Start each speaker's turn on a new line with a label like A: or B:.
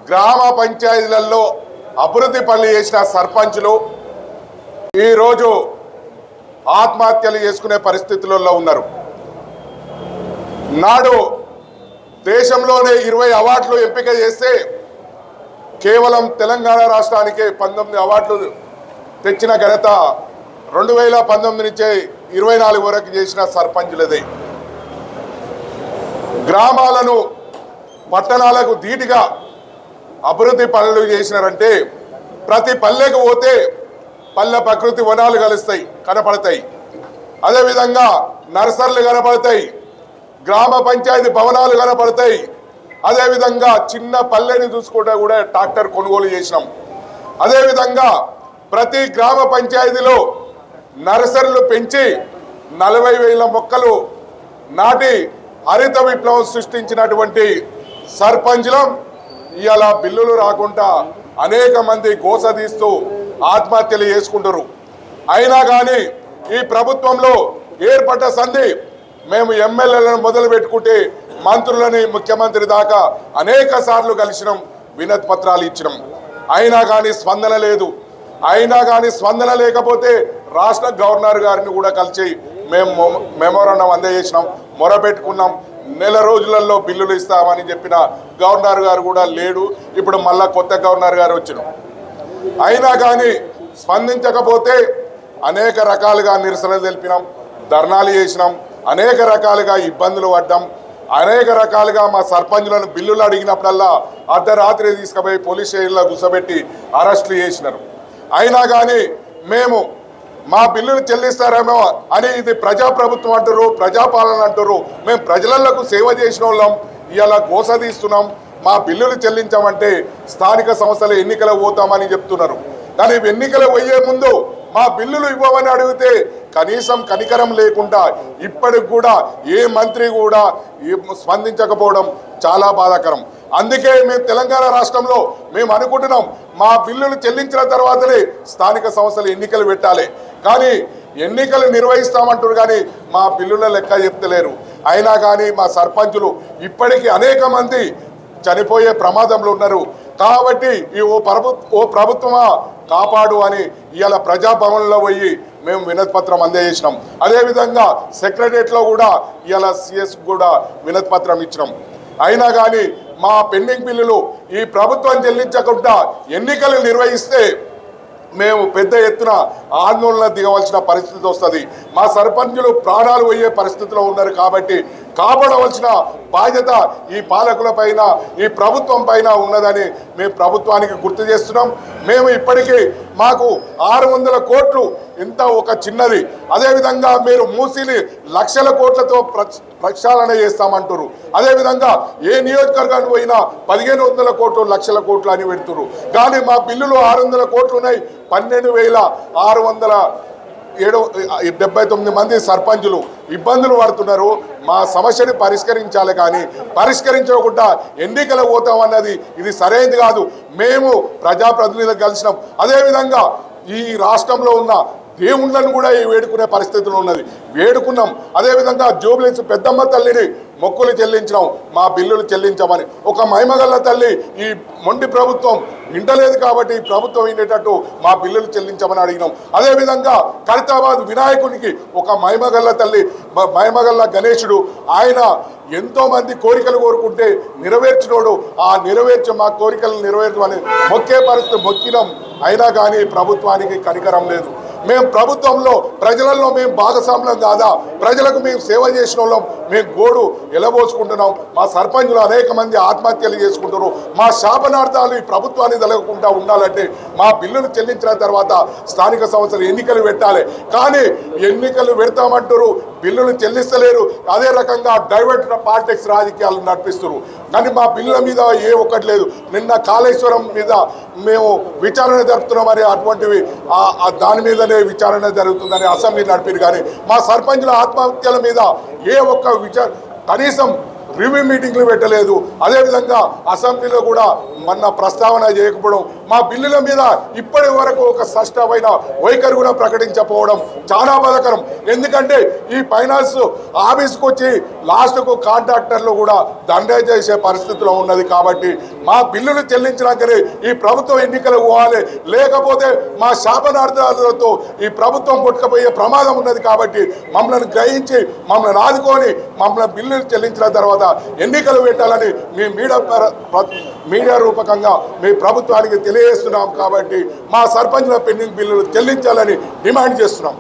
A: గ్రామ పంచాయతీలలో అభివృద్ధి పనులు చేసిన సర్పంచులు ఈరోజు ఆత్మహత్యలు చేసుకునే పరిస్థితులలో ఉన్నారు. నాడు దేశంలోనే 20 అవార్డులు ఎంపిక చేస్తే కేవలం తెలంగాణ రాష్ట్రానికి 19 అవార్డులు తెచ్చిన ఘనత 2019 నుంచే 24 వరకు చేసిన సర్పంచులదే. గ్రామాలను పట్టణాలకు ధీటుగా అభివృద్ధి పనులు చేసినారంటే ప్రతి పల్లెకు పోతే పల్లె ప్రకృతి వనాలు కనపడతాయి. అదేవిధంగా నర్సరీలు కనపడతాయి, గ్రామ పంచాయతీ భవనాలు కనపడతాయి. అదేవిధంగా చిన్న పల్లెని చూసుకుంటే కూడా ట్రాక్టర్ కొనుగోలు చేసినాం. అదేవిధంగా ప్రతి గ్రామ పంచాయతీలో నర్సరీలు పెంచి 40,000 మొక్కలు నాటి హరిత విప్లవం సృష్టించినటువంటి సర్పంచులం ఇవాళ బిల్లులు రాకుండా అనేక మంది గోసదీస్తూ ఆత్మహత్యలు చేసుకుంటారు. అయినా కానీ ఈ ప్రభుత్వంలో ఏర్పడ్డ సంధి మేము ఎమ్మెల్యేలను మొదలు పెట్టుకుంటే మంత్రులని ముఖ్యమంత్రి దాకా అనేక సార్లు కలిసినాం, వినతి పత్రాలు ఇచ్చినాం. అయినా కానీ స్పందన లేదు. అయినా కానీ స్పందన లేకపోతే రాష్ట్ర గవర్నర్ గారిని కూడా కలిసి మేము మెమోరాండం అందజేసినాం, మొరపెట్టుకున్నాం. నెల రోజులలో బిల్లులు ఇస్తామని చెప్పిన గవర్నర్ గారు కూడా లేడు. ఇప్పుడు మళ్ళా కొత్త గవర్నర్ గారు వచ్చినాం. అయినా కానీ స్పందించకపోతే అనేక రకాలుగా నిరసనలు తెలిపినాం, ధర్నాలు చేసినాం, అనేక రకాలుగా ఇబ్బందులు పడ్డాం. అనేక రకాలుగా మా సర్పంచులను బిల్లులు అడిగినప్పుడల్లా అర్ధరాత్రి తీసుకుపోయి పోలీస్ స్టేషన్లో కూర్చోబెట్టి అరెస్టులు చేసినారు. అయినా కానీ మేము మా బిల్లులు చెల్లిస్తారేమో అని ఇది ప్రజాప్రభుత్వం అంటారు, ప్రజాపాలన అంటారు. మేము ప్రజలకు సేవ చేసిన వాళ్ళం, ఇవాళ గోసదీస్తున్నాం. మా బిల్లులు చెల్లించామంటే స్థానిక సంస్థల ఎన్నికలు పోతామని చెప్తున్నారు. కానీ ఎన్నికలు పోయే ముందు మా బిల్లులు ఇవ్వమని అడిగితే కనీసం కనికరం లేకుండా ఇప్పటికి కూడా ఏ మంత్రి కూడా స్పందించకపోవడం చాలా బాధాకరం. అందుకే మేము తెలంగాణ రాష్ట్రంలో మేము అనుకుంటున్నాం మా బిల్లులు చెల్లించిన తర్వాతనే స్థానిక సంస్థలు ఎన్నికలు పెట్టాలి. కానీ ఎన్నికలు నిర్వహిస్తామంటారు కానీ మా బిల్లుల లెక్క చెప్తలేరు. అయినా కానీ మా సర్పంచులు ఇప్పటికీ అనేక మంది చనిపోయే ప్రమాదంలో ఉన్నారు. కాబట్టి ఈ ఓ ప్రభుత్వమా కాపాడు అని ఇవాళ ప్రజాభవన్లో పోయి మేము వినతి పత్రం అందజేసినాం. అదేవిధంగా సెక్రటరియట్లో కూడా ఇవాళ సిఎస్ కూడా వినతి పత్రం ఇచ్చినాం. అయినా కానీ మా పెండింగ్ బిల్లులు ఈ ప్రభుత్వం చెల్లించకుండా ఎన్నికలు నిర్వహిస్తే మేము పెద్ద ఎత్తున ఆందోళన దిగవలసిన పరిస్థితి వస్తుంది. మా సర్పంచులు ప్రాణాలు పోయే పరిస్థితిలో ఉన్నారు. కాబట్టి కాపాడవలసిన బాధ్యత ఈ పాలకుల పైన, ఈ ప్రభుత్వం పైన ఉన్నదని మేము ప్రభుత్వానికి గుర్తు చేస్తున్నాం. మేము ఇప్పటికీ మాకు 600 కోట్లు ఇంత ఒక చిన్నది. అదేవిధంగా మీరు మూసిని లక్షల కోట్లతో ప్రక్షాళన చేస్తామంటారు. అదేవిధంగా ఏ నియోజకవర్గానికి పోయినా 1500 కోట్లు, లక్షల కోట్లు అని పెడుతున్నారు. కానీ మా బిల్లులు 600 కోట్లు ఉన్నాయి. 12,679 మంది సర్పంచులు ఇబ్బందులు పడుతున్నారు. మా సమస్యని పరిష్కరించాలి. కానీ పరిష్కరించకుండా ఎన్నికలు పోతామన్నది ఇది సరైనది కాదు. మేము ప్రజాప్రతినిధులకు కలిసినాం. అదేవిధంగా ఈ రాష్ట్రంలో ఉన్న దేవుళ్ళను కూడా వేడుకునే పరిస్థితులు ఉన్నది, వేడుకున్నాం. అదేవిధంగా జూబ్లీస్ పెద్దమ్మ తల్లిని మొక్కులు చెల్లించినాం, మా బిల్లులు చెల్లించామని. ఒక మహిమగల్ల తల్లి ఈ మొండి ప్రభుత్వం వింటలేదు కాబట్టి ఈ ప్రభుత్వం వినేటట్టు మా బిల్లులు చెల్లించామని అడిగినాం. అదేవిధంగా ఖైరతాబాద్ వినాయకునికి ఒక మహిమగల్ల తల్లి, మహిమగల్ల గణేశుడు, ఆయన ఎంతో మంది కోరికలు కోరుకుంటే నెరవేర్చినోడు. ఆ మా కోరికలు నెరవేర్చమని మొక్కే పరిస్థితి మొక్కినాం. అయినా కానీ ప్రభుత్వానికి కనికరం లేదు. మేము ప్రభుత్వంలో ప్రజలలో మేము భాగస్వామ్యం కాదా? ప్రజలకు మేము సేవ చేసిన వాళ్ళం. మేము గోడు ఎలబోసుకుంటున్నాం. మా సర్పంచులు అనేక మంది ఆత్మహత్యలు చేసుకుంటారు. మా శాపనార్థాలు ఈ ప్రభుత్వాన్ని తలగకుండా ఉండాలంటే మా బిల్లులు చెల్లించిన తర్వాత స్థానిక సంస్థలు ఎన్నికలు పెట్టాలి. కానీ ఎన్నికలు పెడతామంటారు, బిల్లులు చెల్లిస్తలేరు. అదే రకంగా డైవర్ట్ పాలిటిక్స్ రాజకీయాలు నడిపిస్తారు. కానీ మా బిల్లుల మీద ఏ ఒక్కటి లేదు. నిన్న కాళేశ్వరం మీద మేము విచారణ జరుపుతున్నామని అటువంటివి దాని మీదనే విచారణ జరుగుతుందని అసెంబ్లీ నడిపారు. కానీ మా సర్పంచుల ఆత్మహత్యల మీద ఏ ఒక్క కనీసం రివ్యూ మీటింగ్లు పెట్టలేదు. అదేవిధంగా అసెంబ్లీలో కూడా మొన్న ప్రస్తావన చేయకపోవడం, మా బిల్లుల మీద ఇప్పటి వరకు ఒక స్పష్టమైన వైఖరి కూడా ప్రకటించకపోవడం చాలా బాధాకరం. ఎందుకంటే ఈ ఫైనాన్స్ ఆఫీస్కి వచ్చి లాస్ట్కు కాంట్రాక్టర్లు కూడా దండే చేసే పరిస్థితిలో ఉన్నది. కాబట్టి మా బిల్లులు చెల్లించినాకనే ఈ ప్రభుత్వం ఎన్నికలు పోవాలి, లేకపోతే మా శాపనార్థాలతో ఈ ప్రభుత్వం పుట్టుకపోయే ప్రమాదం ఉన్నది. కాబట్టి మమ్మల్ని గ్రహించి మమ్మల్ని ఆదుకొని మమ్మల్ని బిల్లులు చెల్లించిన తర్వాత ఎన్నికలు పెట్టాలని మీ మీడియా రూపకంగా మీ ప్రభుత్వానికి తెలియజేస్తున్నాం. కాబట్టి మా సర్పంచ్ల పెండింగ్ బిల్లులు చెల్లించాలని డిమాండ్ చేస్తున్నాం.